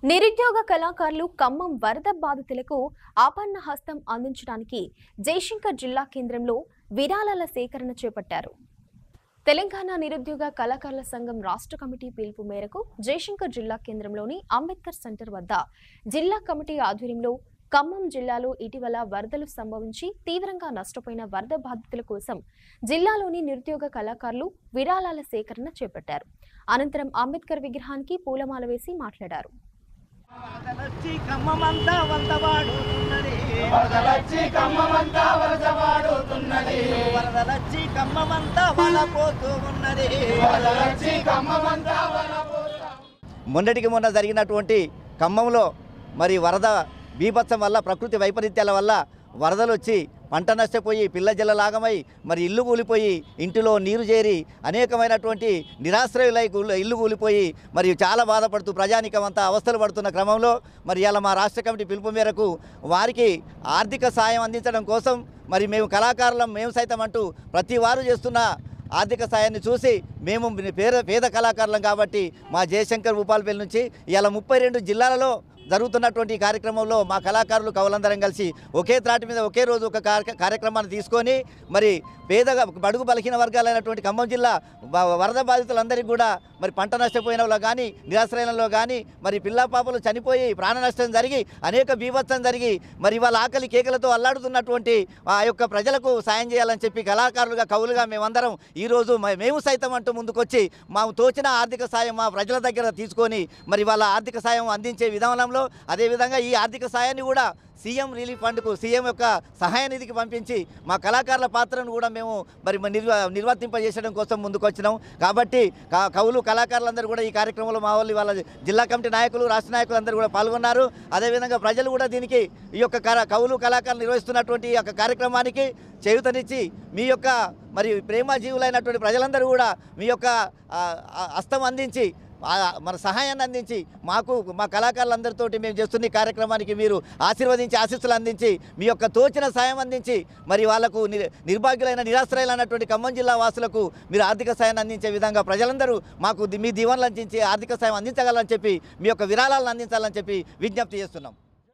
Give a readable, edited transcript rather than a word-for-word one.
నిరుద్యోగ కళాకారులు ఖమ్మం వరద బాధితులకు ఆపన్న హస్తం అందించడానికి జయశంకర్ జిల్లా కేంద్రంలో విరాళాల సేకరణ చేపట్టారు. తెలంగాణ నిరుద్యోగ కళాకారుల సంఘం రాష్ట్ర కమిటీ పిలుపు మేరకు జయశంకర్ జిల్లా కేంద్రంలోని అంబేద్కర్ సెంటర్ వద్ద జిల్లా కమిటీ ఆధ్వర్యంలో ఖమ్మం జిల్లాలో ఇటీవల వరదలు సంభవించి తీవ్రంగా నష్టపోయిన వరద బాధితుల కోసం జిల్లాలోని నిరుద్యోగ కళాకారులు విరాళాల సేకరణ చేపట్టారు. అనంతరం అంబేద్కర్ విగ్రహానికి పూలమాల వేసి మాట్లాడారు. మొన్నటికి మొన్న జరిగినటువంటి ఖమ్మంలో మరి వరద బీభత్సం వల్ల ప్రకృతి వైపరీత్యాల వల్ల వరదలు వచ్చి పంట నష్టపోయి పిల్ల జల్లలాగమై మరి ఇల్లు కూలిపోయి ఇంటిలో నీరు చేరి అనేకమైనటువంటి నిరాశ్రయులై ఇల్లు కూలిపోయి మరి చాలా బాధపడుతూ ప్రజానికం అంతా అవస్థలు పడుతున్న క్రమంలో మరి ఇలా మా రాష్ట్ర కమిటీ పిలుపు మేరకు వారికి ఆర్థిక సాయం అందించడం కోసం మరి మేము కళాకారులం మేము సైతం అంటూ ప్రతి వారు చేస్తున్న ఆర్థిక సాయాన్ని చూసి మేము పేద కళాకారులం కాబట్టి మా జయశంకర్ భూపాలపల్లి నుంచి ఇలా 32 జిల్లాలలో జరుగుతున్నటువంటి కార్యక్రమంలో మా కళాకారులు కవులందరం కలిసి ఒకే త్రాటి మీద ఒకే రోజు ఒక కార్యక్రమాన్ని తీసుకొని మరి పేదగా బడుగు బలహీన వర్గాలైనటువంటి ఖమ్మం జిల్లా వరద బాధితులందరికీ కూడా మరి పంట నష్టపోయిన వాళ్ళు కానీ నిరాశ్రయంలో కానీ మరి పిల్ల పాపలు చనిపోయి ప్రాణ నష్టం జరిగి అనేక బీభత్సం జరిగి మరి వాళ్ళ ఆకలి కేకలతో అల్లాడుతున్నటువంటి ఆ యొక్క ప్రజలకు సాయం చేయాలని చెప్పి కళాకారులుగా కవులుగా మేమందరం ఈరోజు మేము సైతం అంటూ ముందుకొచ్చి మాకు తోచిన ఆర్థిక సాయం మా ప్రజల దగ్గర తీసుకొని మరి వాళ్ళ ఆర్థిక సాయం అందించే విధానంలో అదేవిధంగా ఈ ఆర్థిక సాయాన్ని కూడా సీఎం రిలీఫ్ ఫండ్కు సీఎం యొక్క సహాయ నిధికి పంపించి మా కళాకారుల పాత్రను కూడా మేము మరి నిర్వర్తింపజేయడం కోసం ముందుకు వచ్చినాం. కాబట్టి కవులు కళాకారులందరూ కూడా ఈ కార్యక్రమంలో మా వాళ్ళ జిల్లా కమిటీ నాయకులు రాష్ట్ర నాయకులు అందరూ కూడా పాల్గొన్నారు. అదేవిధంగా ప్రజలు కూడా దీనికి ఈ యొక్క కవులు కళాకారులు నిర్వహిస్తున్నటువంటి ఈ యొక్క కార్యక్రమానికి చేయూతనిచ్చి మీ యొక్క మరి ప్రేమ జీవులైనటువంటి ప్రజలందరూ కూడా మీ యొక్క హస్తం అందించి మన సహాయాన్ని అందించి మాకు మా కళాకారులందరితోటి మేము చేస్తున్న ఈ కార్యక్రమానికి మీరు ఆశీర్వదించి ఆశీస్సులు అందించి మీ యొక్క తోచిన సాయం అందించి మరి వాళ్లకు నిర్భాగ్యులైన నిరాశ్రయులైనటువంటి ఖమ్మం జిల్లా వాసులకు మీరు ఆర్థిక సాయాన్ని అందించే విధంగా ప్రజలందరూ మాకు మీ దీవెనలు అందించి ఆర్థిక సాయం అందించగలని చెప్పి మీ యొక్క విరాళాలను అందించాలని చెప్పి విజ్ఞప్తి చేస్తున్నాం.